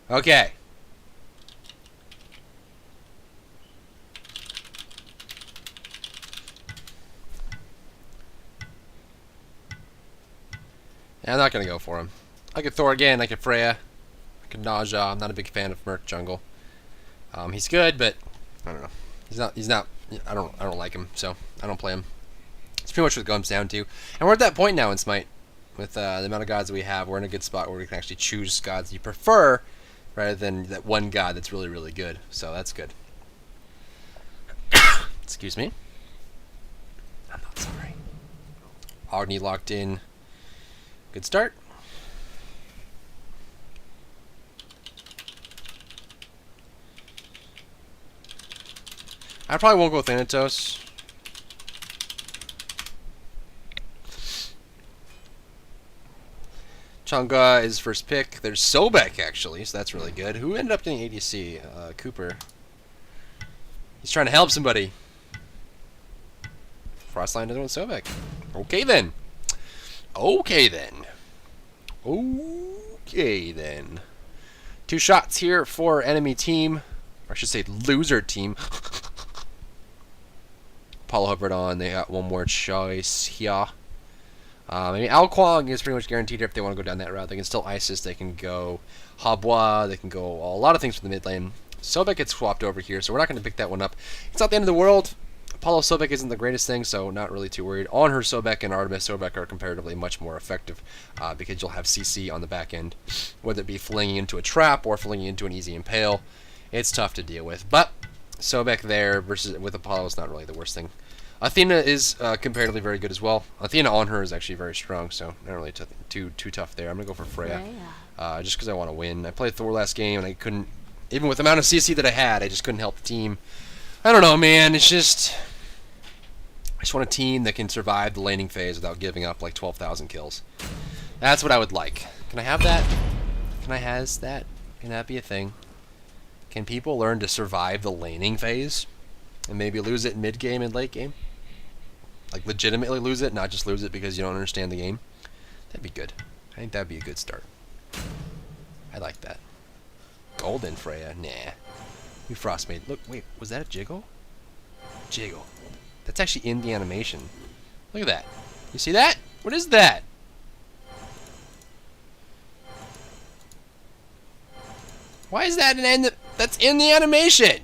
Okay. Yeah, I'm not gonna go for him. I could Thor again, I could Freya, I could Nausea. I'm not a big fan of Merc Jungle. He's good, but I don't know. He's not I don't like him, so I don't play him. It's pretty much what it comes down to. And we're at that point now in Smite. With the amount of gods that we have, we're in a good spot where we can actually choose gods you prefer rather than that one god that's really, really good. So that's good. Excuse me. I'm not sorry. Agni locked in. Good start. I probably won't go Thanatos. Chang'e is first pick. There's Sobek, actually, so that's really good. Who ended up getting ADC? Cooper. He's trying to help somebody. Frostline doesn't want Sobek. Okay, then. Okay, then. Okay, then. 2 shots here for enemy team. Or I should say loser team. Apollo hovered on. They got one more choice here. I mean, Ao Kuang is pretty much guaranteed if they want to go down that route. They can still Isis, they can go Habwa, they can go a lot of things for the mid lane. Sobek gets swapped over here, so we're not going to pick that one up. It's not the end of the world. Apollo Sobek isn't the greatest thing, so not really too worried. On her Sobek and Artemis Sobek are comparatively much more effective because you'll have CC on the back end, whether it be flinging into a trap or flinging into an easy impale. It's tough to deal with, but Sobek there versus with Apollo is not really the worst thing. Athena is comparatively very good as well. Athena on her is actually very strong, so not really too tough there. I'm going to go for Freya, just because I want to win. I played Thor last game, and I couldn't, even with the amount of CC that I had, I just couldn't help the team. I don't know, man. It's just, I just want a team that can survive the laning phase without giving up like 12,000 kills. That's what I would like. Can I have that? Can I has that? Can that be a thing? Can people learn to survive the laning phase and maybe lose it mid-game and late game? Like legitimately lose it, not just lose it because you don't understand the game. That'd be good. I think that'd be a good start. I like that. Golden Freya, nah. We Frostmade. Look, wait, was that a jiggle? Jiggle. That's actually in the animation. Look at that. You see that? What is that? Why is that that's in the animation?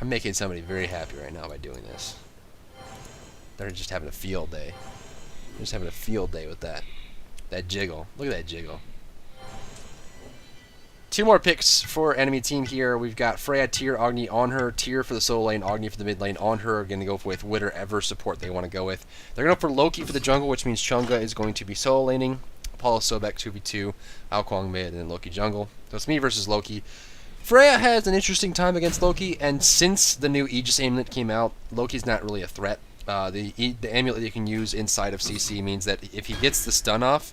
I'm making somebody very happy right now by doing this. They're just having a field day. They're just having a field day with that. That jiggle. Look at that jiggle. 2 more picks for enemy team here. We've got Freya, Tyr, Agni on her. Tyr for the solo lane, Agni for the mid lane on her. Going to go with whatever support they want to go with. They're going to go for Loki for the jungle, which means Chang'e is going to be solo laning. Apollo Sobek 2v2, Ao Kuang mid, and then Loki jungle. So it's me versus Loki. Freya has an interesting time against Loki, and since the new Aegis amulet came out, Loki's not really a threat. The amulet you can use inside of CC means that if he gets the stun off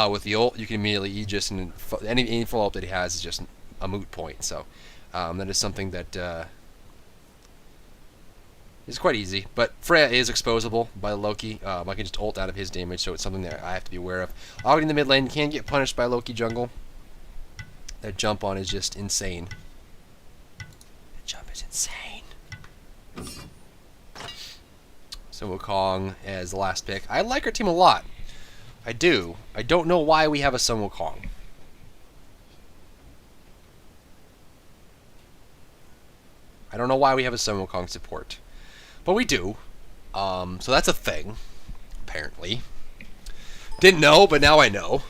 with the ult, you can immediately Aegis, and any follow-up that he has is just a moot point. So that is something that is quite easy. But Freya is exposable by Loki. I can just ult out of his damage, so it's something that I have to be aware of. Agni in the mid lane can get punished by Loki jungle. That jump on is just insane. That jump is insane. So Wukong as the last pick. I like our team a lot. I do. I don't know why we have a Sun Wukong. I don't know why we have a Sun Wukong support. But we do. So that's a thing. Apparently. Didn't know, but now I know.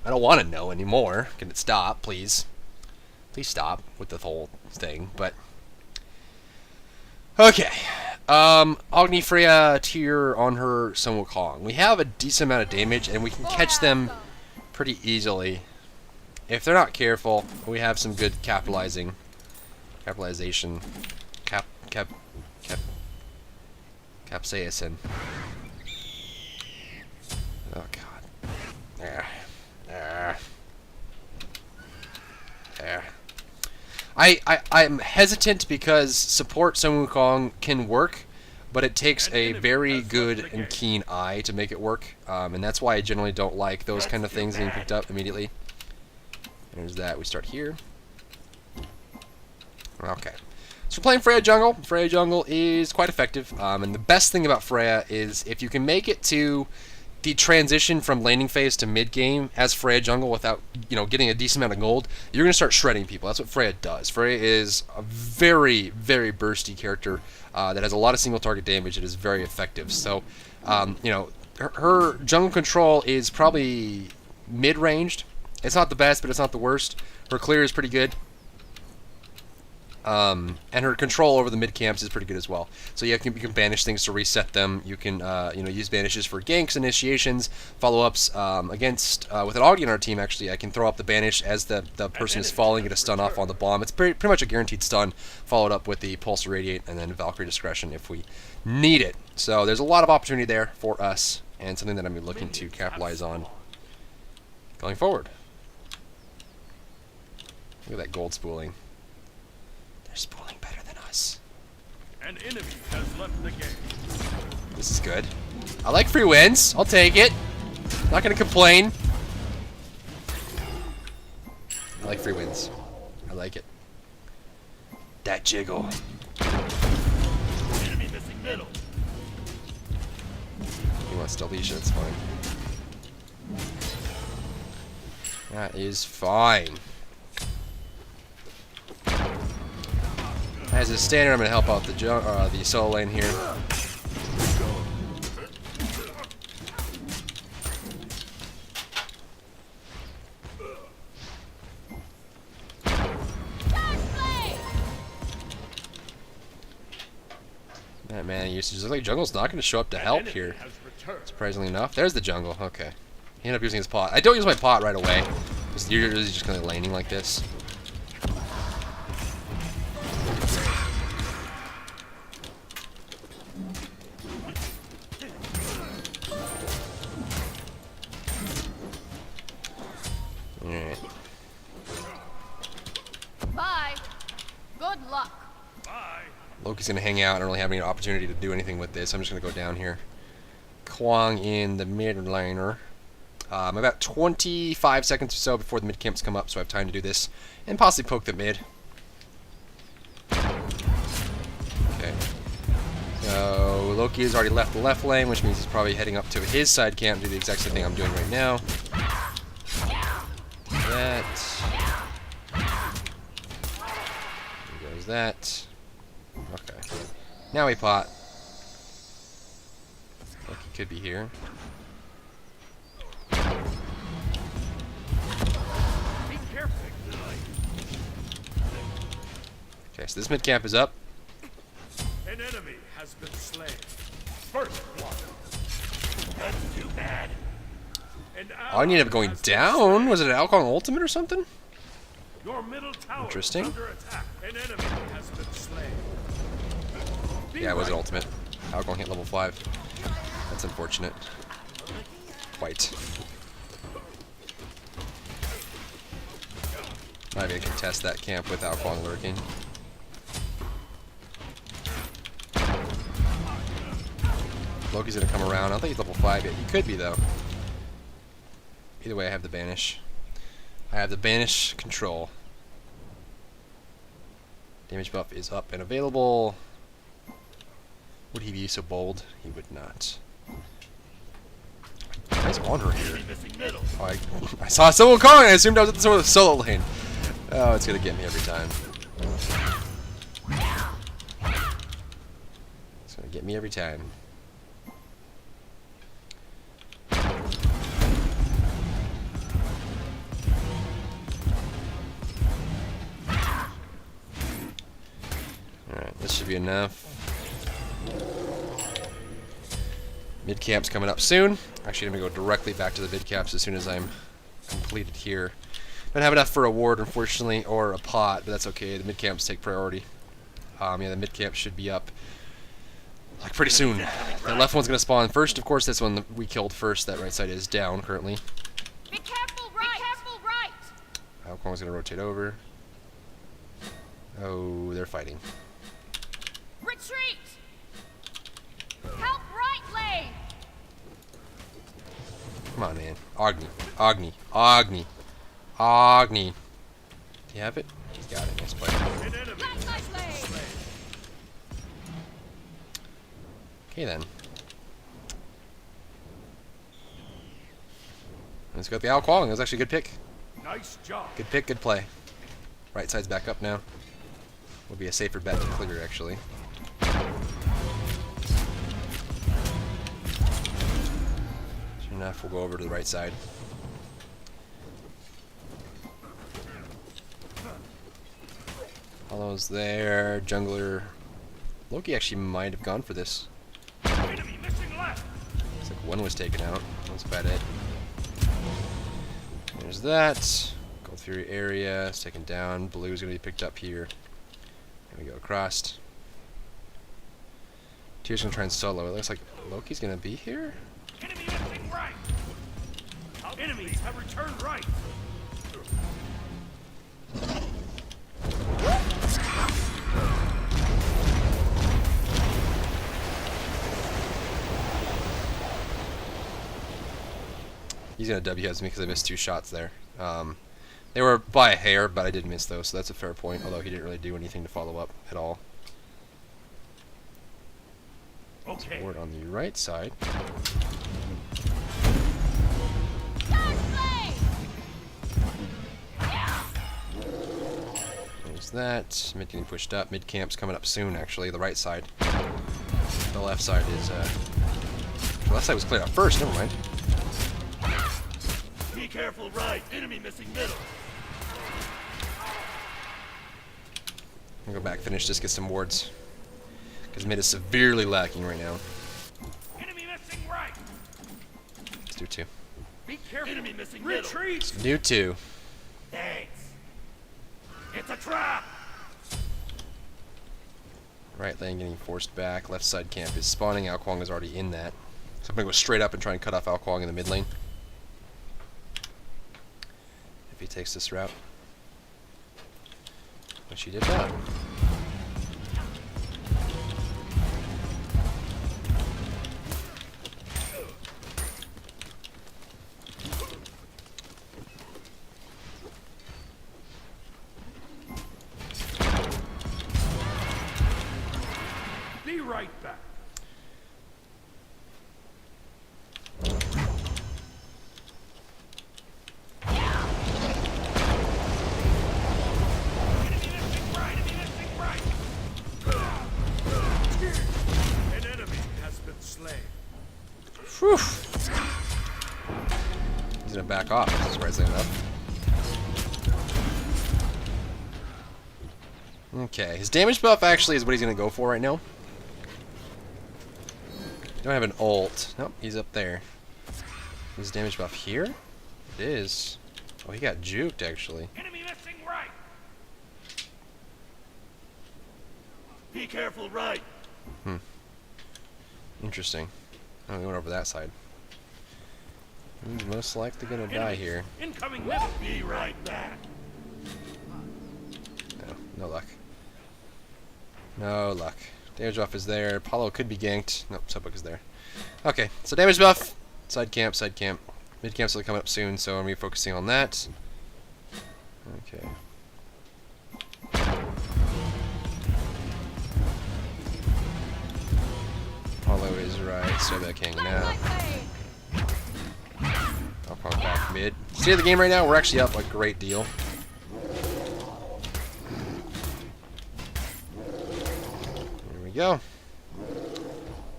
I don't want to know anymore. Can it stop, please? Please stop with the whole thing, but... Okay. Agni, Freya, Tyr on her, Sun Wukong. We have a decent amount of damage, and we can catch them pretty easily. If they're not careful, we have some good capitalization. Capsaicin. Oh, God. I'm hesitant because support Sun Wukong can work, but it takes a very good and keen eye to make it work, and that's why I generally don't like those kind of things being picked up immediately. There's that. We start here. Okay. So we're playing Freya jungle. Freya jungle is quite effective, and the best thing about Freya is if you can make it to the transition from laning phase to mid game as Freya jungle without getting a decent amount of gold, you're gonna start shredding people. That's what Freya does. Freya is a very, very bursty character that has a lot of single target damage. It is very effective. So her jungle control is probably mid ranged. It's not the best, but it's not the worst. Her clear is pretty good. And her control over the mid camps is pretty good as well. So you can banish things to reset them. You can use banishes for ganks, initiations, follow-ups. Against with an Augie on our team, actually, I can throw up the banish as the person is falling, get a stun off on the bomb. It's pretty much a guaranteed stun, followed up with the Pulse Radiate and then Valkyrie Discretion if we need it. So there's a lot of opportunity there for us, and something that I'm looking to capitalize on going forward. Look at that gold spooling. They're spooling better than us. An enemy has left the game. This is good. I like free wins. I'll take it. Not gonna complain. I like free wins. I like it. That jiggle. Enemy missing middle. He wants to leash it, it's fine. That is fine. As a standard, I'm going to help out the solo lane here. That mana usage. Looks like jungle's not going to show up to help here. Surprisingly enough. There's the jungle. Okay. He ended up using his pot. I don't use my pot right away. Because usually just kind of laning like this. Alright. Bye. Good luck. Bye. Loki's gonna hang out. I don't really have any opportunity to do anything with this. I'm just gonna go down here. Kwang in the mid laner. About 25 seconds or so before the mid camps come up, so I have time to do this and possibly poke the mid. Okay. So Loki has already left the left lane, which means he's probably heading up to his side camp to do the exact same thing I'm doing right now. That. There goes that. Okay. Now we pot. Loki could be here. Be careful. Okay, so this mid camp is up. An enemy has been slain. First blood. That's too bad. Oh, I ended up going down. Was it an Alcon ultimate or something? Your middle tower Interesting. is under attack. An enemy has been slain. Yeah, it was an ultimate. Alcon hit level 5. That's unfortunate. Quite. Might be able to contest that camp with Alcon lurking. Loki's gonna come around. I don't think he's level 5 yet. He could be though. Either way, I have the banish. I have the banish control. Damage buff is up and available. Would he be so bold? He would not. Nice wander here. Oh, I saw someone calling. I assumed I was at the sort of solo lane. Oh, it's gonna get me every time. It's gonna get me every time. Alright, this should be enough. Mid camp's coming up soon. Actually, I'm gonna go directly back to the mid camps as soon as I'm completed here. Don't have enough for a ward, unfortunately, or a pot, but that's okay. The mid camps take priority. Yeah, the mid camp should be up like pretty soon. That left one's gonna spawn first. Of course, this one we killed first. That right side is down currently. Be careful, right. Be careful, right. Alcon's gonna rotate over. Oh, they're fighting. Retreat! Help right lane! Come on, man. Agni. Agni. Agni. Agni. Do you have it? He's got it. Nice play. An enemy Black has Knight been lane! slain. Okay, then. Let's go with the Al Quang. That was actually a good pick. Nice job. Good pick, good play. Right side's back up now. Will be a safer bet to clear, actually. Sure enough, we'll go over to the right side. Hollow's there. Jungler. Loki actually might have gone for this. Enemy missing left. Looks like one was taken out. That's about it. There's that. Go through area. It's taken down. Blue's going to be picked up here. There we go across. Tyr's going to try and solo. It looks like Loki's going to be here. Enemy missing right. Our enemies have returned right. He's going to WS me because I missed 2 shots there. They were by a hair, but I did miss those, so that's a fair point, although he didn't really do anything to follow up at all. Okay. Ward on the right side. Nice lane! There's that. Mid getting pushed up. Mid camp's coming up soon, actually. The right side. The left side is, the left side was cleared out first, never mind. Be careful right. Enemy missing middle. I'll go back, finish this, get some wards. Because mid is severely lacking right now. Enemy missing right. Let's do 2. Be careful. Enemy missing retreat. Let's do 2. Thanks. It's a trap. Right lane getting forced back. Left side camp is spawning. Al Quang is already in that. So I'm going to go straight up and try and cut off Al Quang in the mid lane. If he takes this route. Which he did not. Be right back. An enemy has been slain. Whew. He's going to back off, surprisingly enough. Okay, his damage buff actually is what he's going to go for right now. Don't have an ult. Nope, he's up there. His damage buff here? It is. Oh, he got juked actually. Enemy missing right. Be careful right. Interesting. Oh, he went over that side. He's most likely going to die here. Incoming middle. Be right back. No luck. No luck. Damage buff is there. Apollo could be ganked. Nope, Subbook is there. Okay, so damage buff. Side camp, side camp. Mid camp's will coming up soon, so I'm going to be focusing on that. Okay. Apollo is right. Sobek hanging Black out. Knight lane! I'll call back mid. State of the game right now, we're actually up a great deal. Here we go.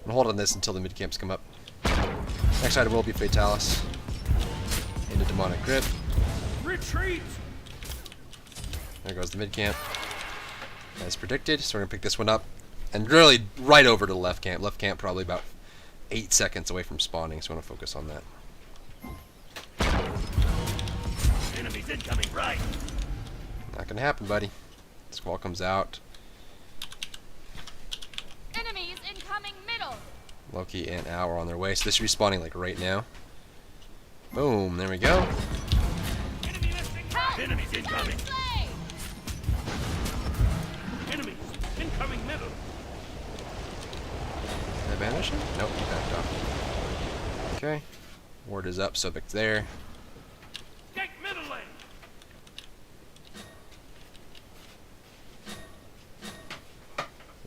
I'm holding this until the mid camps come up. Next item will be Fatalis. Into Demonic Grip. Retreat. There goes the mid camp. As predicted, so we're gonna pick this one up. And really right over to the left camp. Left camp probably about 8 seconds away from spawning, so I want to focus on that. Enemies incoming right. Not gonna happen, buddy. Squall comes out. Enemies incoming middle! Loki and Al are on their way, so this should be spawning like right now. Boom, there we go. Enemy missing right. Enemies incoming. Nice lane! Incoming middle. Did I banish him? Nope, he backed off. Okay. Ward is up, Sobek's there. Gank middle lane.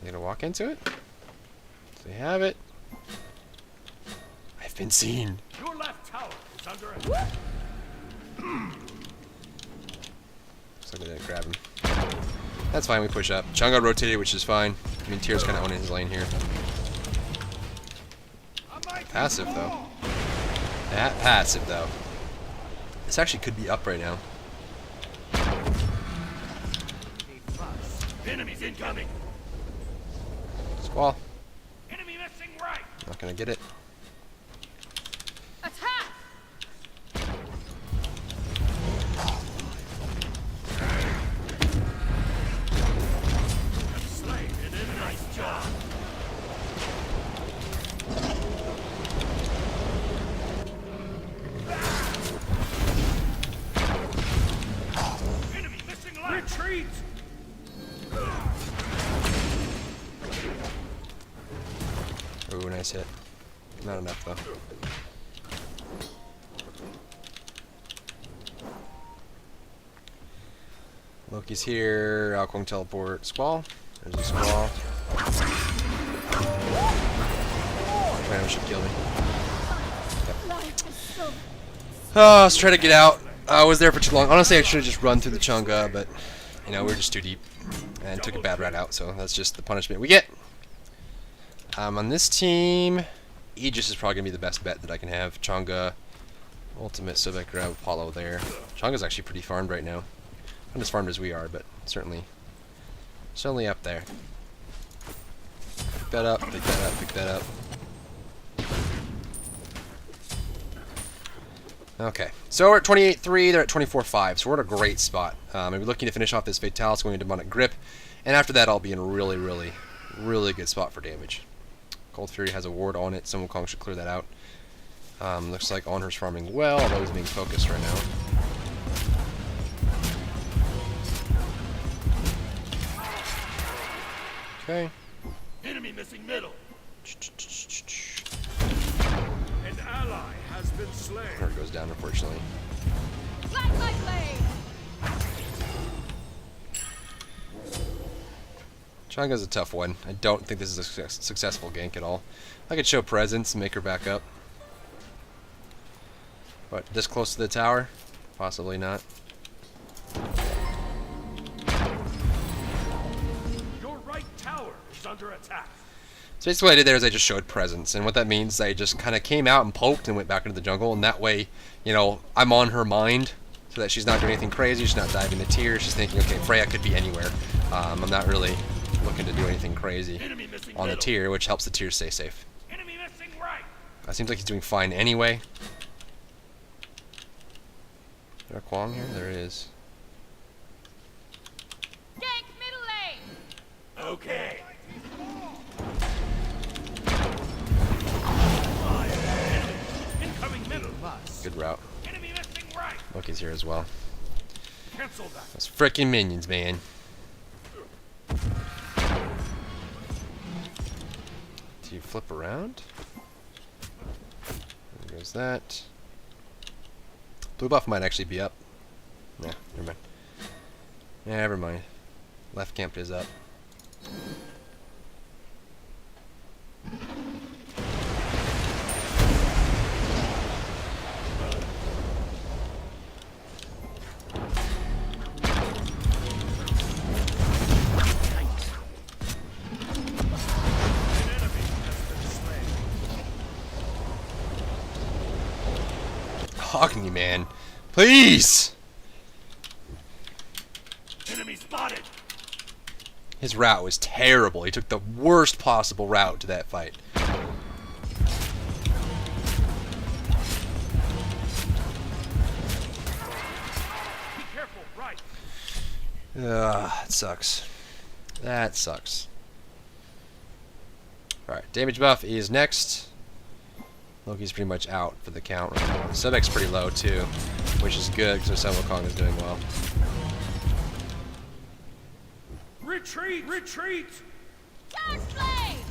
You gonna walk into it? They have it. I've been seen. Your left tower is under attack. Looks like they didn't grab him. That's fine, we push up. Chang'e rotated, which is fine. I mean, Tyr's kind of owning his lane here. Passive, though. That passive, though. This actually could be up right now. Enemies incoming. Squall. Enemy missing right. Not gonna get it. Attack! Slain and a nice job. Enemy missing left. Retreat. Ooh, nice hit. Not enough, though. Loki's here. Alquang teleport. Squall. There's a Squall. Random should kill me. Let's try to get out. I was there for too long. Honestly, I should have just run through the Chang'e, but, you know, we were just too deep. And took a bad route out, so that's just the punishment we get. On this team, Aegis is probably going to be the best bet that I can have. Chang'e, Ultimate, Sobek, grab Apollo there. Chang'e's actually pretty farmed right now. Not as farmed as we are, but certainly up there. Pick that up, pick that up, pick that up. Okay, so we're at 28-3, they're at 24-5, so we're in a great spot. I'll be looking to finish off this Fatalis, going into Demonic Grip, and after that I'll be in a really, really, really good spot for damage. Cold Fury has a ward on it, Sun Wukong should clear that out. Looks like Onher's farming well, although he's being focused right now. Okay. Enemy missing middle. An ally has been slain. Onher goes down, unfortunately. Black light blade! Chang'e's a tough one. I don't think this is a successful gank at all. I could show presence and make her back up. But this close to the tower? Possibly not. Your right tower is under attack. So basically what I did there is I just showed presence. And what that means is I just kind of came out and poked and went back into the jungle. And that way, you know, I'm on her mind. So that she's not doing anything crazy. She's not diving the tier. She's thinking, okay, Freya could be anywhere. I'm not really looking to do anything crazy on the tier, which helps the tier stay safe. Enemy missing right. Seems like he's doing fine anyway. Is there a Quang here? There is. Gank middle lane! Okay. Incoming middle. Good route. Enemy missing right. Loki's here as well. Cancel that. Those frickin' minions, man. Do you flip around? There goes that. Blue buff might actually be up. Nah, never mind. Never mind. Left camp is up. Talking to you, man. Please! Enemy spotted. His route was terrible. He took the worst possible route to that fight. Be careful, right. That sucks. That sucks. Alright, damage buff is next. Loki's pretty much out for the count right now. Subek's pretty low too, which is good because Sun Wukong is doing well. Retreat! Retreat! Charge blade!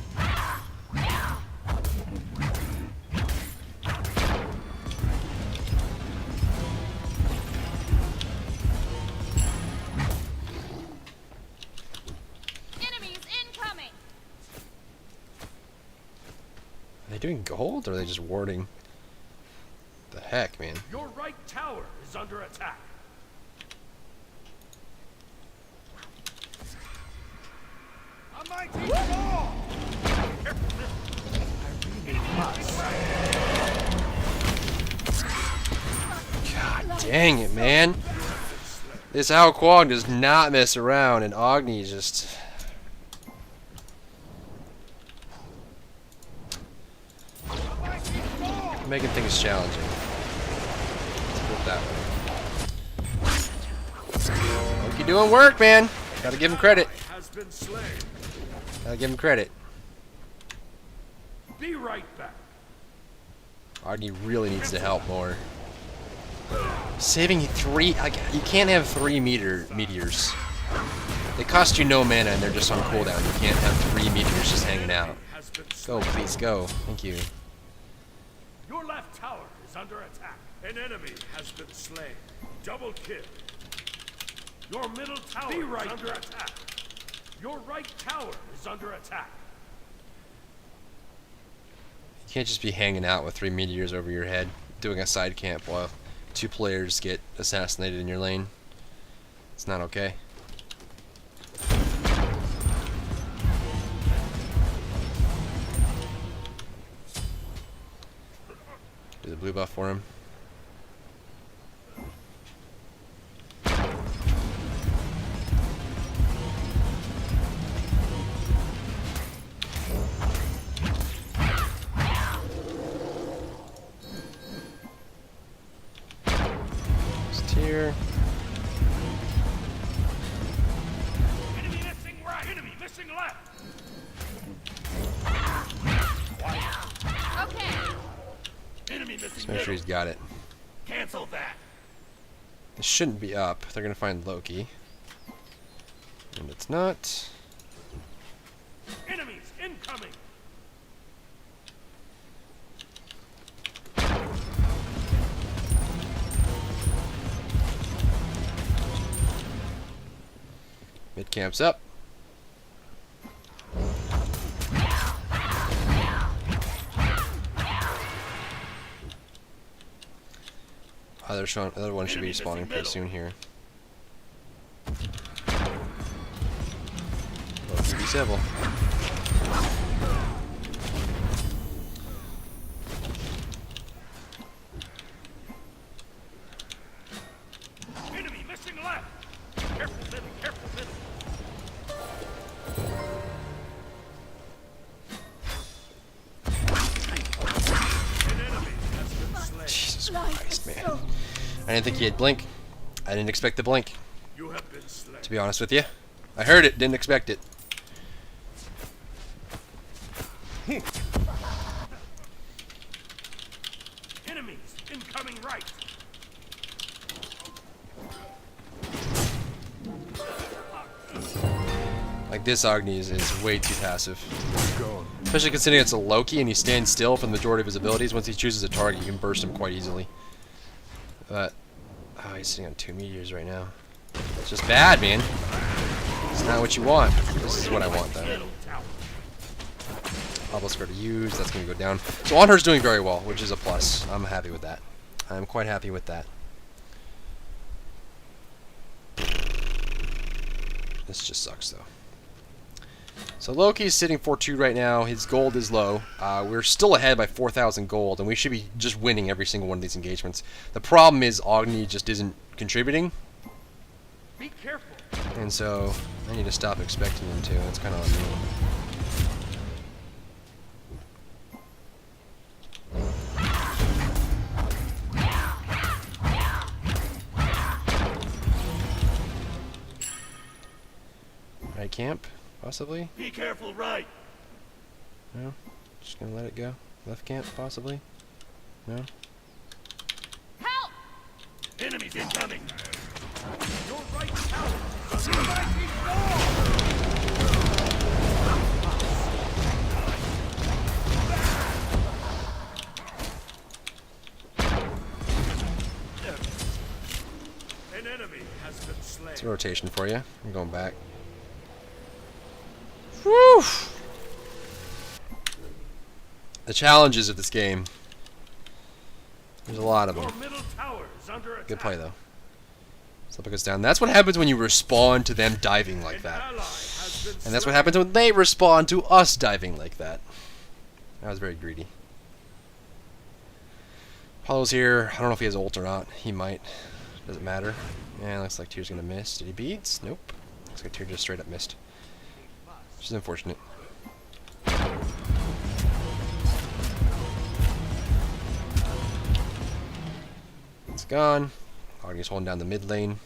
Enemies incoming! Are they doing gold or are they just warding? The heck, man. Your right tower is under attack. A mighty fall! God dang it, man. This Ao Kuang does not mess around, and Agni just... making things challenging. Let's put it that way. Loki doing work, man. Gotta give him credit. Has been slain. Gotta give him credit. Be right back. Agni really needs to help more. Saving 3... you can't have 3 meteors. They cost you no mana and they're just on cooldown. You can't have 3 meteors just hanging out. Has been Go, slain. please, go. Thank you. Your left tower is under attack. An enemy has been slain. Double kill. Your middle tower is under attack. Your right tower is under attack. You can't just be hanging out with 3 meteors over your head, doing a side camp while 2 players get assassinated in your lane. It's not okay. Do the blue buff for him. Just here. Enemy missing right. Enemy missing left. Okay. Enemy missing Just make sure he's got it. Cancel that. It shouldn't be up. They're gonna find Loki. And it's not. Enemies incoming. Mid camp's up. Other one should be spawning pretty soon here. Loki be civil. Enemy missing left. Careful middle. Careful middle. An enemy has been slain. Jesus Christ, man. I didn't think he had blink. I didn't expect the blink, You have been slain. to be honest with you. I heard it, didn't expect it. Enemies incoming right. Like, this Agni is way too passive. Especially considering it's a Loki and he stands still for the majority of his abilities. Once he chooses a target, you can burst him quite easily. But, oh, he's sitting on 2 meteors right now. It's just bad, man. It's not what you want. This is what I want, though. Middle tower. Obelisk to use, that's going to go down. So Onher's doing very well, which is a plus. I'm happy with that. I'm quite happy with that. This just sucks, though. So Loki's sitting 4-2 right now. His gold is low. We're still ahead by 4,000 gold, and we should be just winning every single one of these engagements. The problem is Agni just isn't contributing, Be careful. and so I need to stop expecting him to. That's kind of on me. Right camp, possibly? Be careful right. No? Just gonna let it go? Left camp, possibly? No? Help! Enemies incoming. Your right tower is under mighty fall. has been slain. It's a rotation for you. I'm going back. Woo! The challenges of this game. There's a lot of them. Your middle tower is under attack. Good play though. Slip goes down. That's what happens when you respond to them diving like An that. ally has been And that's what slain. happens when they respond to us diving like that. That was very greedy. Apollo's here. I don't know if he has ult or not. He might. Doesn't matter. Yeah, looks like Tyr's gonna miss. Did he beads? Nope. Looks like Tyr just straight up missed. Which is unfortunate. It's gone. Agni's holding down the mid lane.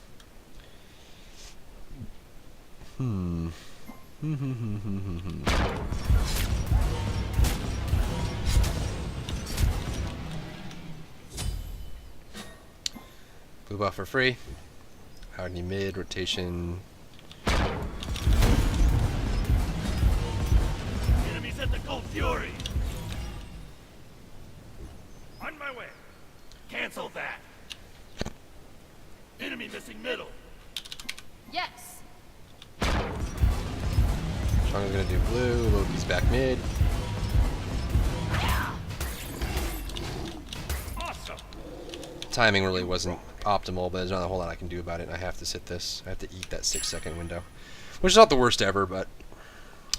Blue buff for free. Agni mid, rotation. Enemies at the Cold Fury. On my way. Cancel that. Enemy missing middle. Yes. Chang's gonna do blue, Loki's back mid. Awesome. Timing really wasn't optimal, but there's not a whole lot I can do about it. I have to sit this. I have to eat that 6-second window. Which is not the worst ever, but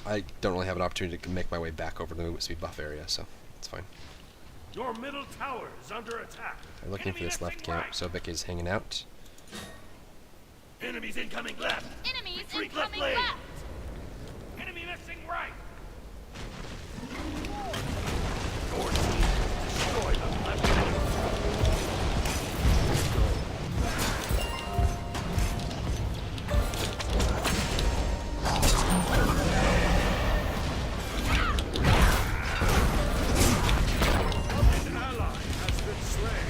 I don't really have an opportunity to make my way back over the movement speed buff area, so it's fine. Your middle tower is under attack. I'm looking for this left camp. Sobek is hanging out. Enemies incoming left. Enemies Retreat left incoming lane. left. Enemy missing right. Your team has destroyed the left lane. An ally has been slain.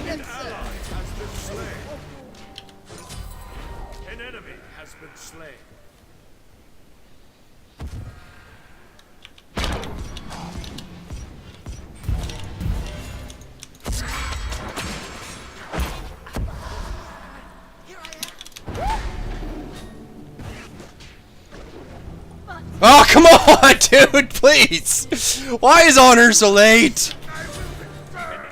An ally has been slain. An enemy has been slain. Oh, come on, dude, please! Why is honor so late?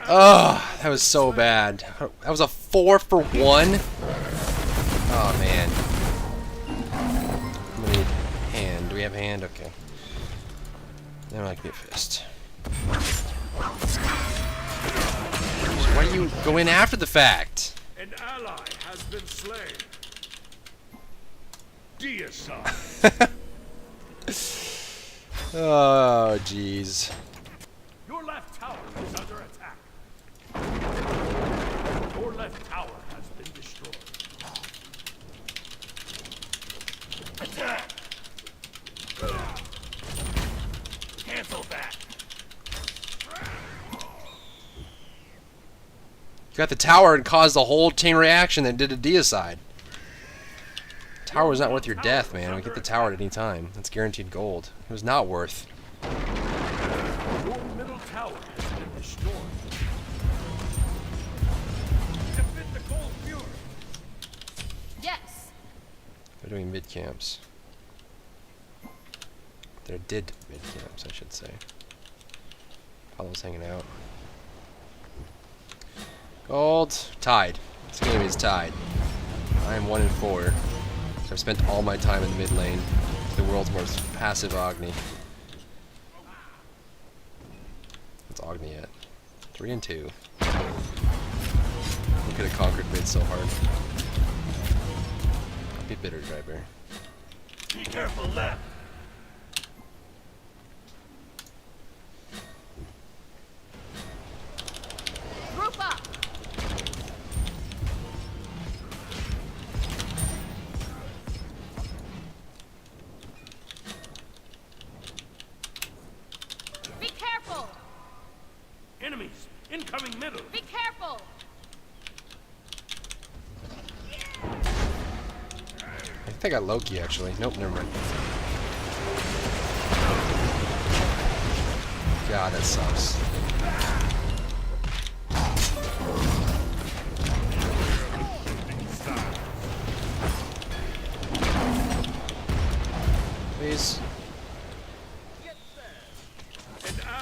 Oh, that was so bad. That was a 4 for 1? Oh, man. I'm gonna need hand. Do we have hand? Okay. Then I can get fist. Why do you go in after the fact? An ally has been slain. Deicide. Oh, jeez. Your left tower is under attack. Your left tower has been destroyed. Attack! Cancel that. You got the tower and caused the whole chain reaction that did a deicide. Tower was not worth your death, man. We get the tower at any time. That's guaranteed gold. It was not worth. Your middle tower has been destroyed. Defend the Cold Fury. Yes. They're doing mid camps. They did mid camps, I should say. Apollo's hanging out. Gold. Tied. This game is tied. I am 1-4. So I've spent all my time in the mid lane. The world's most passive Agni. What's Agni at? 3-2. We could have conquered mid so hard. I'll be bitter, Driver. Be careful left. Group up. Be careful. Enemies incoming middle. Be careful. I think I got Loki actually. Nope, never mind. God, that sucks.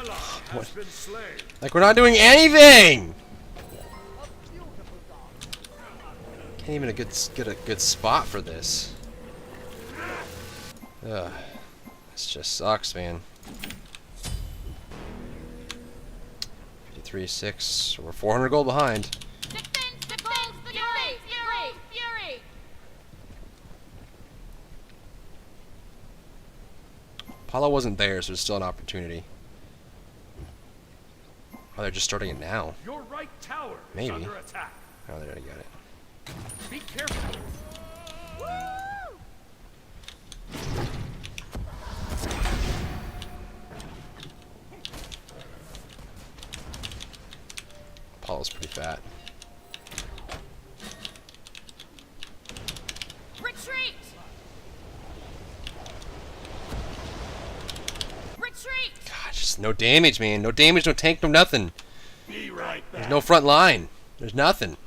ally has been slain. Like, we're not doing anything! Can't even get a good spot for this. Ugh. This just sucks, man. 53-6. We're 400 gold behind. Defend the gold, fury, fury, fury. Apollo wasn't there, so there's still an opportunity. Oh, they're just starting it now. Your right tower Maybe. is under attack. Oh, they already got it. Be careful. Apollo's pretty fat. Retreat. Retreat. God, just no damage, man. No damage, no tank, no nothing. Be right back. There's no front line. There's nothing.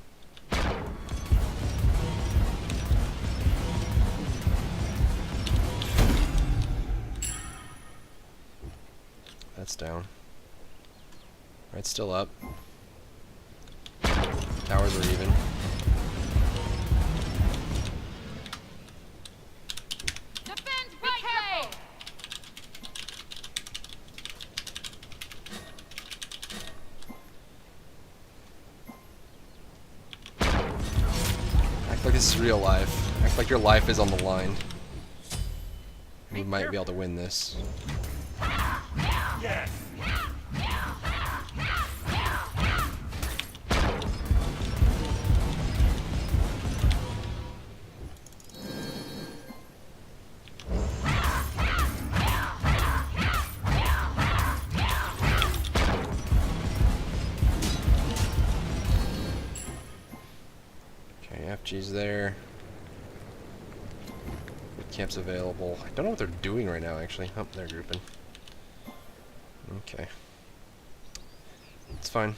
That's down. Right, still up. Towers are even. Defend right. Act like this is real life. Act like your life is on the line. We might be able to win this. Yes. Okay, FG's there. Good camp's available. I don't know what they're doing right now, actually. Oh, they're grouping. Okay. It's fine.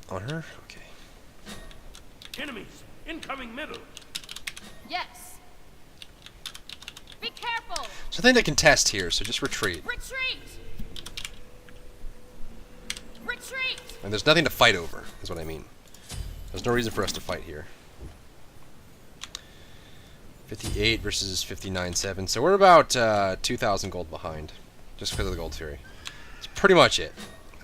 On her? Okay. Enemies incoming middle. Yes. Be careful. So I think they can test here, so just retreat. Retreat. Retreat. And there's nothing to fight over, is what I mean. There's no reason for us to fight here. 58 versus 59.7. So we're about 2,000 gold behind, just because of the Gold Fury. That's pretty much it.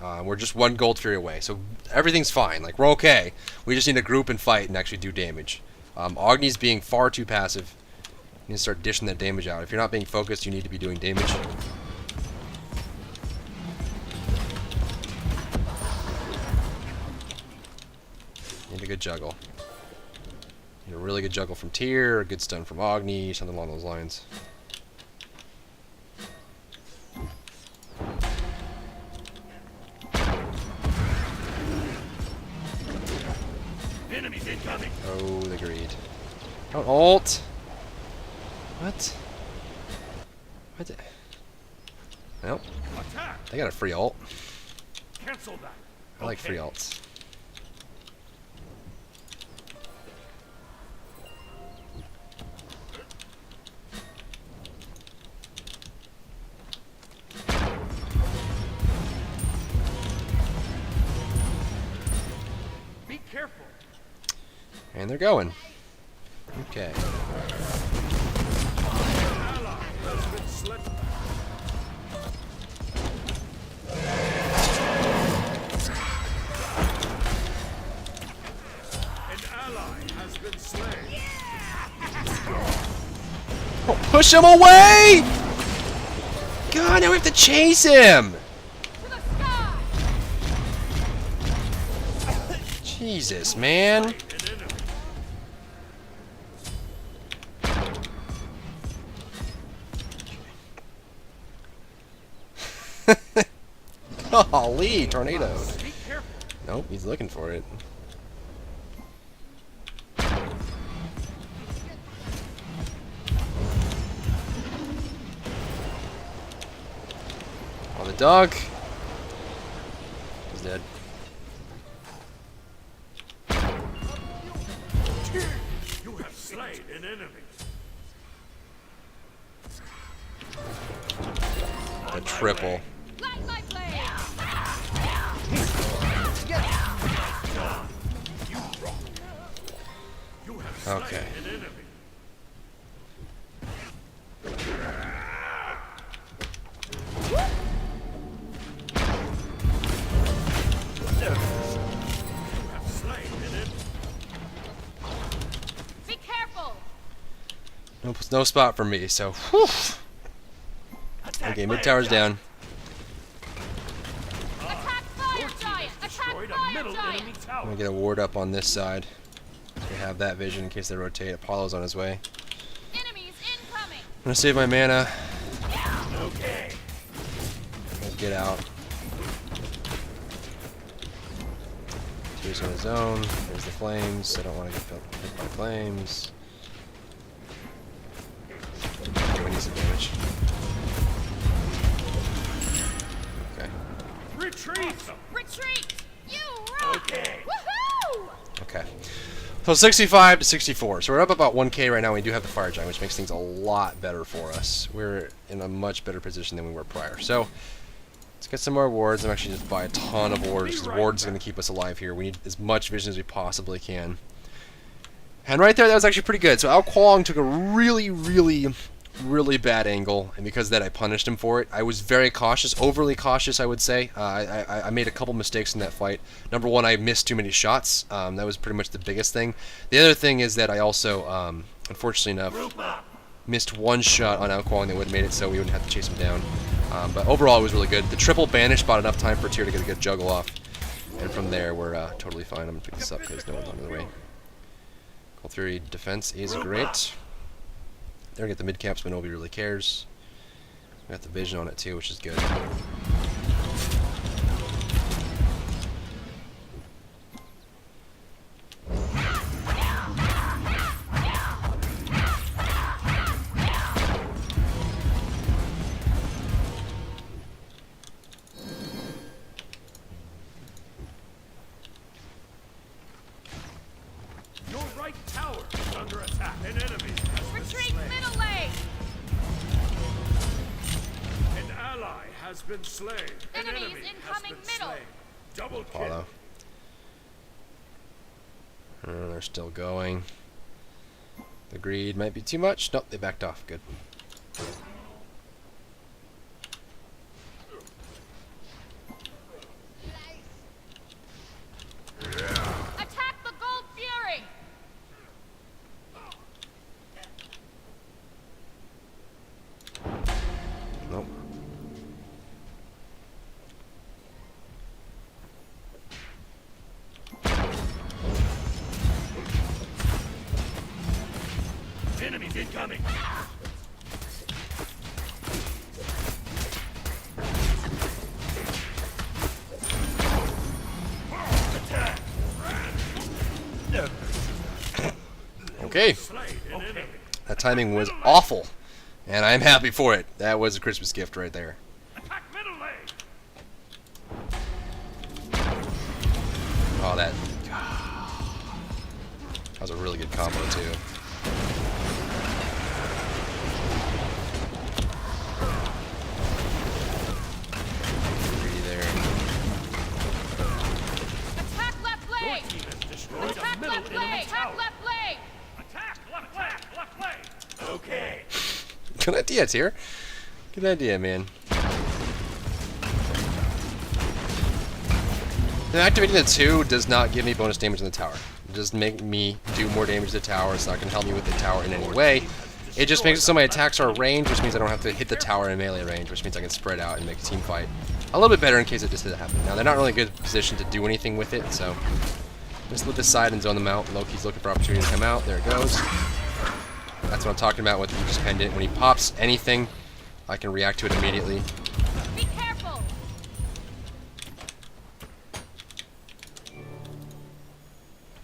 We're just one Gold Fury away, so everything's fine. Like, we're okay. We just need to group and fight and actually do damage. Agni's being far too passive. You need to start dishing that damage out. If you're not being focused, you need to be doing damage. Need a good juggle. Need a really good juggle from Tyr, a good stun from Agni, something along those lines. Enemies incoming. Oh, the greed. Don't ult! What? What the? Nope. Attack. They got a free ult. Cancel that. I like Okay. free ults. Be careful. And they're going. Okay. Ally has been slain. An ally has been slain. Oh, push him away! God, now we have to chase him! To the sky. Jesus, man. An enemy. Golly, tornadoed. Be careful. Nope, he's looking for it. Oh, the dog. He's dead. an enemy. The triple. Light my blade. You have slain Okay. an enemy. You have slain an enemy. Be careful. No spot for me, so whew. Okay, mid tower's down. Attack fire giant. Attack Destroyed a fire middle giant. enemy I'm tower. gonna get a ward up on this side. We have that vision in case they rotate. Apollo's on his way. Enemies incoming. I'm gonna save my mana. Okay. Get out. Tyr's in his zone. There's the flames. I don't want to get hit by flames. Okay, we need some damage. Okay. Retreat. Retreat. You rock. Okay. Woohoo! Okay. So 65 to 64. So we're up about 1k right now. We do have the fire giant, which makes things a lot better for us. We're in a much better position than we were prior. So let's get some more wards. I'm actually just buy a ton of wards because wards is going to keep us alive here. We need as much vision as we possibly can. And right there, that was actually pretty good. So Ao Kuang took a really bad angle, and because of that I punished him for it. I was very cautious, overly cautious I would say. I made a couple mistakes in that fight. Number one, I missed too many shots. That was pretty much the biggest thing. The other thing is that I also, unfortunately enough, missed one shot on Ao Kuang that would have made it so we wouldn't have to chase him down. But overall it was really good. The triple banish bought enough time for Tyr to get a good juggle off. And from there we're totally fine. I'm going to pick this up because no one's on the way. Cold Fury defense is great. There we get the mid caps, but nobody really cares. We got the vision on it too, which is good. Your right tower is under attack. An enemy has been Retreat slain. middle lane. An ally has been slain. An Enemies enemy has incoming been middle. slain. Double kill. Apollo. They're still going. The greed might be too much. Nope, they backed off. Good. Attack the Gold Fury. Nope. Enemies incoming. Attack. Okay. Slain an enemy. That timing was awful. And I'm happy for it. That was a Christmas gift right there. Attack middle lane. Oh, that was a really good combo too. Greedy there. Attack left Your lane. team has destroyed a Attack middle left enemy lane. tower. Attack left lane. Attack left lane. Left lane. Okay. Good idea, Tyr. Good idea, man. Now, activating the 2 does not give me bonus damage in the tower. It doesn't make me do more damage to the tower. It's not going to help me with the tower in any way. It just makes it so my attacks are range, which means I don't have to hit the tower in melee range, which means I can spread out and make a team fight a little bit better in case it just didn't happen. Now, they're not really in a good position to do anything with it, so just let this side and zone them out. Loki's looking for opportunity to come out. There it goes. That's what I'm talking about with the Aegis Pendant. When he pops anything, I can react to it immediately. Be careful.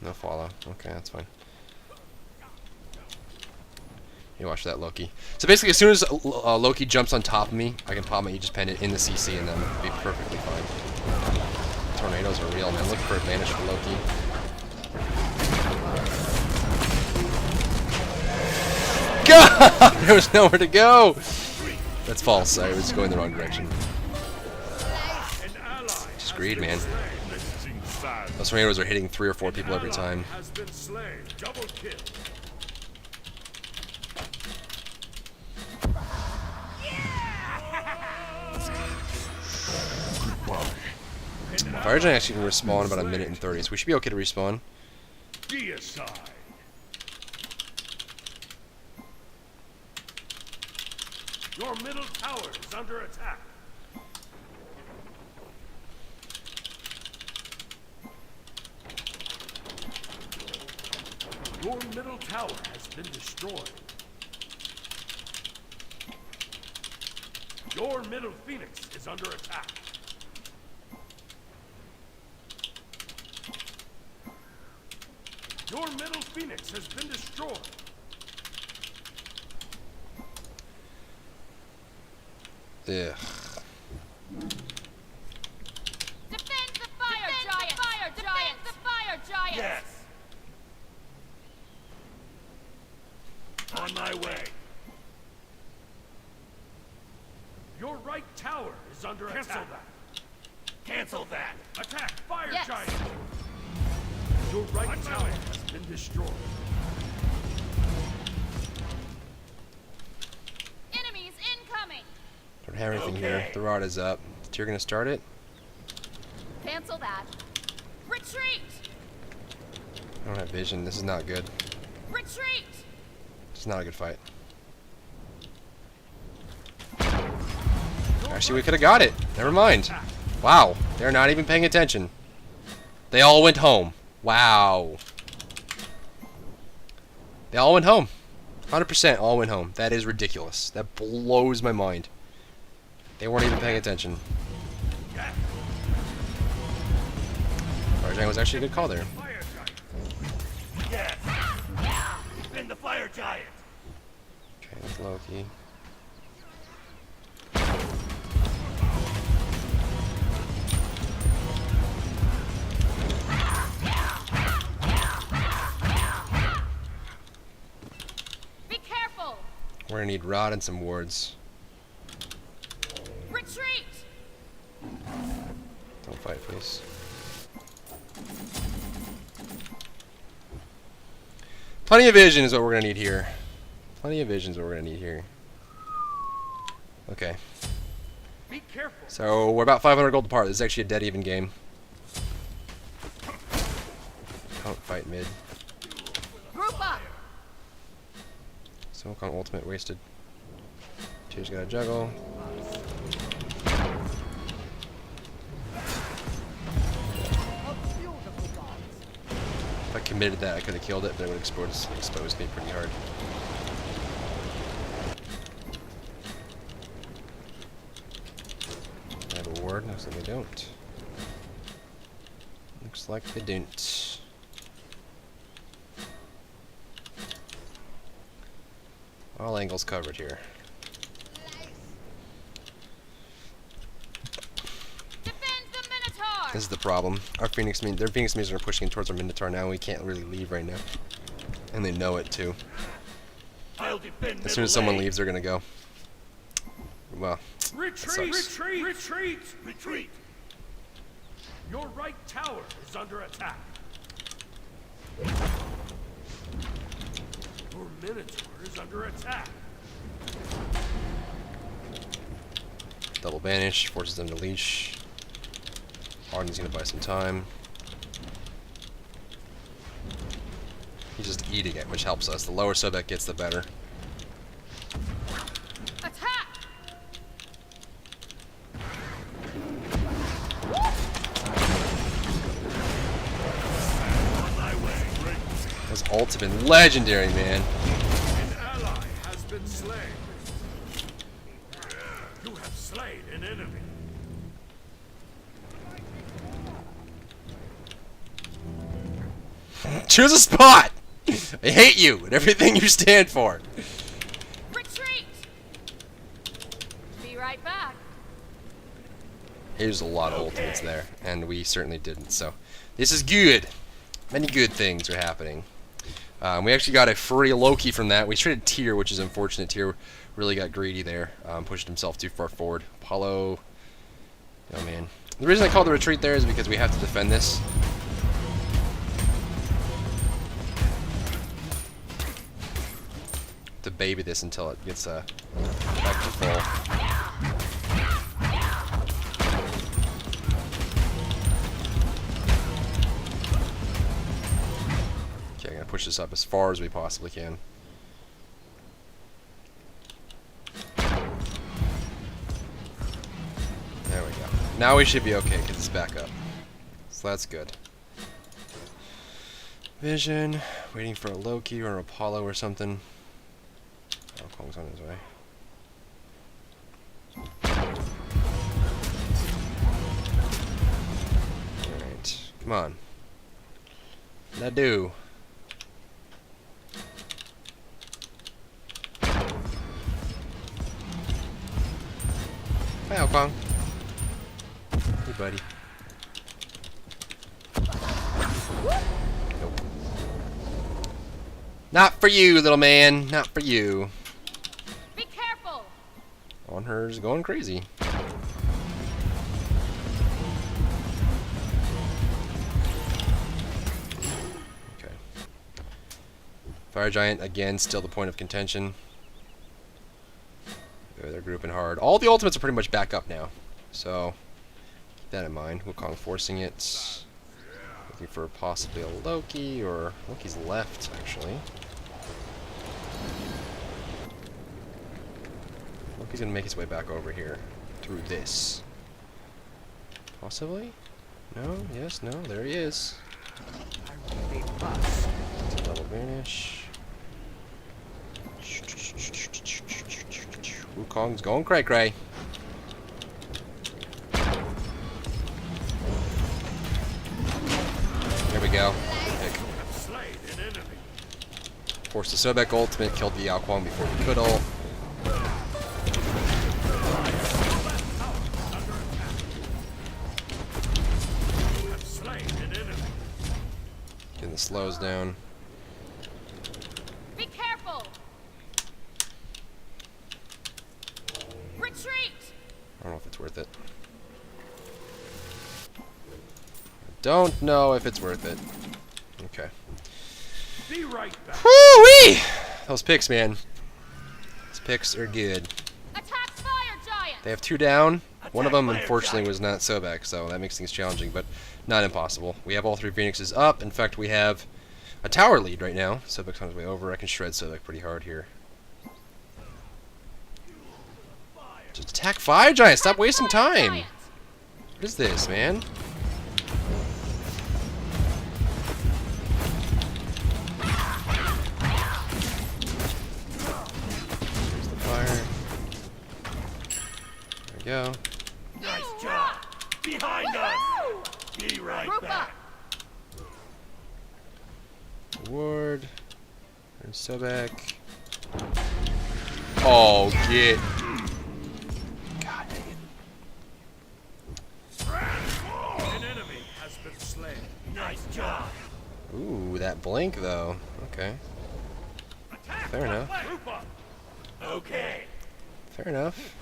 No follow. Okay, that's fine. You watch that, Loki. So basically, as soon as Loki jumps on top of me, I can pop my Aegis Pendant in the CC and then be perfectly fine. Tornadoes are real, man. Look for advantage for Loki. God! There was nowhere to go! That's false. I was going the wrong direction. An ally Just greed, man. has Those tornadoes are hitting 3 or 4 people every time. has been slain. Double kill. Fire Giant actually can respawn in about 1:30, so we should be okay to respawn. Deicide. Your middle tower is under attack. Your middle tower has been destroyed. Your middle phoenix is under attack. Your middle phoenix has been destroyed. Ugh. Defend the fire giant! Defend the fire giant! Yes. On my way. Your right tower is under attack. Cancel that. Cancel that. Attack fire Yes. giant. Your right tower has been destroyed. Enemies incoming! Don't have anything here. The rod is up. You're gonna start it? Cancel that. Retreat! I don't have vision. This is not good. Retreat! It's not a good fight. Actually, we could have got it. Never mind. Wow. They're not even paying attention. They all went home. Wow. They all went home. 100% all went home. That is ridiculous. That blows my mind. They weren't even paying attention. Fire Giant was actually a good call there. Fire giant. Yes. Defend the fire giant. Okay, that's Loki. Be careful! We're gonna need rod and some wards. Retreat! Don't fight, please. Plenty of vision is what we're gonna need here. Plenty of vision is what we're gonna need here. Okay. Be careful. So we're about 500 gold apart. This is actually a dead even game. Don't fight mid. Group up! Smoke on ultimate wasted. Two's gotta juggle. If I committed that, I could have killed it, but it would expose me pretty hard. I have a ward. Looks like they don't. Looks like they don't. All angles covered here. Defend the Minotaur! This is the problem. Our Phoenix their Phoenix Minions are pushing towards our Minotaur now. We can't really leave right now, and they know it too. I'll defend As soon as someone leaves, they're gonna go. Well, Retreat! sucks. Retreat! Retreat! Retreat! Your right tower is under attack. Your Minotaur is under attack. double banish forces them to leash. Arden's gonna buy some time. He's just eating it, which helps us. The lower Sobek gets, the better. Attack! On my way. Those ults have been legendary, man. An ally has been slain. You have slain an enemy. Choose a spot! I hate you and everything you stand for. Retreat! Be right back. There's a lot of ultimates there, and we certainly didn't, so this is good. Many good things are happening. We actually got a free Loki from that. We traded Tyr, which is unfortunate. Tyr really got greedy there, pushed himself too far forward. Apollo, oh man. The reason I called the retreat there is because we have to defend this. To baby this until it gets back to full. Okay, I'm gonna push this up as far as we possibly can. There we go. Now we should be okay because it's back up. So that's good. Vision, waiting for a Loki or Apollo or something. Oh, Kong's on his way. Alright, come on. That do. Hi, Kong. Hey, buddy. Nope. Not for you, little man. Not for you. Be careful. On her's going crazy. Okay. Fire Giant, again, still the point of contention. They're grouping hard. All the ultimates are pretty much back up now. So, keep that in mind. Wukong forcing it. Looking for possibly a Loki, or Loki's left, actually. Loki's gonna make his way back over here through this. Possibly? No? Yes? No? There he is. Level vanish. Wukong's going cray-cray. There we go. Forced the Sobek ultimate, killed the Yao Kuang before we could ult. Getting the slows down. Be careful. Retreat. I don't know if it's worth it. Don't know if it's worth it. Okay. Be right back. Woo-wee! Those picks, man. Those picks are good. Attack fire giant. They have 2 down. One of them, unfortunately, was not Sobek, so that makes things challenging, but not impossible. We have all 3 Phoenixes up. In fact, we have a tower lead right now. Sobek's on his way over. I can shred Sobek pretty hard here. Just attack Fire Giant! Stop wasting time! What is this, man? There's the fire. There we go. Nice job. Behind us. Be right Group back. Ward. There's Sobek. Oh, get. God dang it. An enemy has been slain. Nice job. Ooh, that blink though. Okay. Attack. Fair enough. Group up. Okay. Fair enough.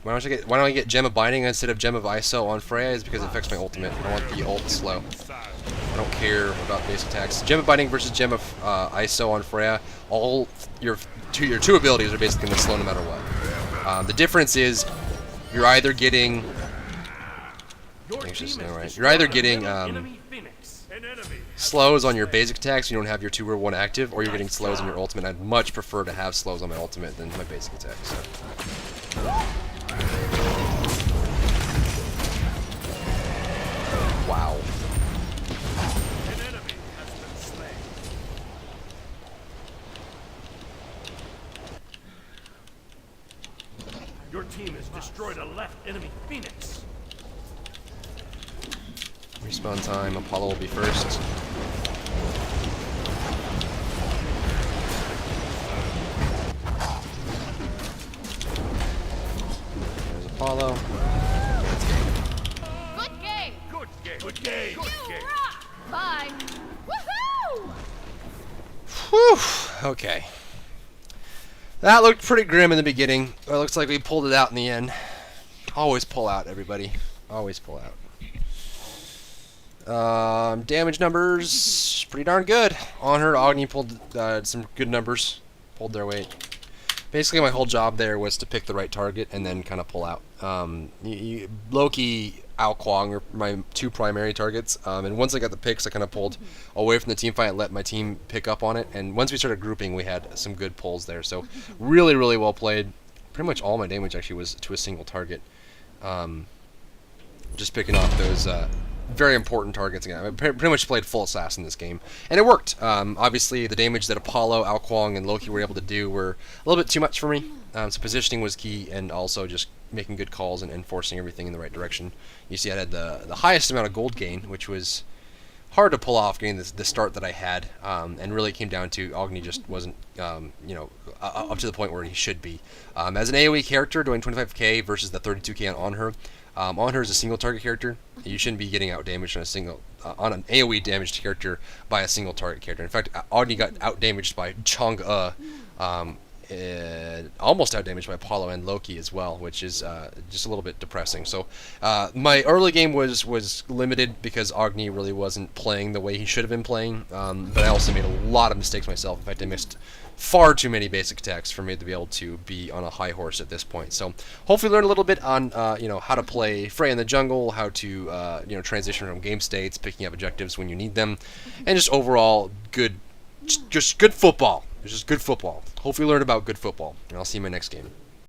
Why don't I get Gem of Binding instead of Gem of ISO on Freya? Is because it affects my ultimate. I want the ult slow. I don't care about base attacks. Gem of Binding versus Gem of ISO on Freya. All your two abilities are basically going to slow no matter what. The difference is you're either getting. You're either getting slows on your basic attacks. You don't have your 2 or 1 active, or you're getting slows on your ultimate. I'd much prefer to have slows on my ultimate than my basic attacks. So. Wow. An enemy has been slain. Your team has destroyed a left enemy Phoenix. Respawn time. Apollo will be first. There's Apollo. Good game. Good game. Good game. Good You game. rock. Bye. Woohoo! Whew. Okay. That looked pretty grim in the beginning. It looks like we pulled it out in the end. Always pull out, everybody. Always pull out. Damage numbers, pretty darn good. On her, Agni pulled some good numbers. Pulled their weight. Basically, my whole job there was to pick the right target and then kind of pull out. Loki, Ao Kuang were my two primary targets. And once I got the picks, I kind of pulled away from the team fight and let my team pick up on it. And once we started grouping, we had some good pulls there. So really, really well played. Pretty much all my damage actually was to a single target. Just picking off those very important targets again. I pretty much played full assassin this game, and it worked. Obviously, the damage that Apollo, Ao Kuang, and Loki were able to do were a little bit too much for me. So positioning was key, and also just making good calls and forcing everything in the right direction. You see, I had the highest amount of gold gain, which was hard to pull off getting the start that I had, and really came down to Agni just wasn't, up to the point where he should be. As an AoE character, doing 25k versus the 32k on her. On her is a single target character. You shouldn't be getting out damaged on a single on an AoE damaged character by a single target character. In fact, Agni got out damaged by Chang'e, almost out damaged by Apollo and Loki as well, which is just a little bit depressing. So my early game was limited because Agni really wasn't playing the way he should have been playing. But I also made a lot of mistakes myself. In fact, I missed far too many basic attacks for me to be able to be on a high horse at this point. So hopefully learn a little bit on how to play Freya in the jungle, how to transition from game states, picking up objectives when you need them, and just overall good football. It's just good football. Hopefully learn about good football, and I'll see you in my next game.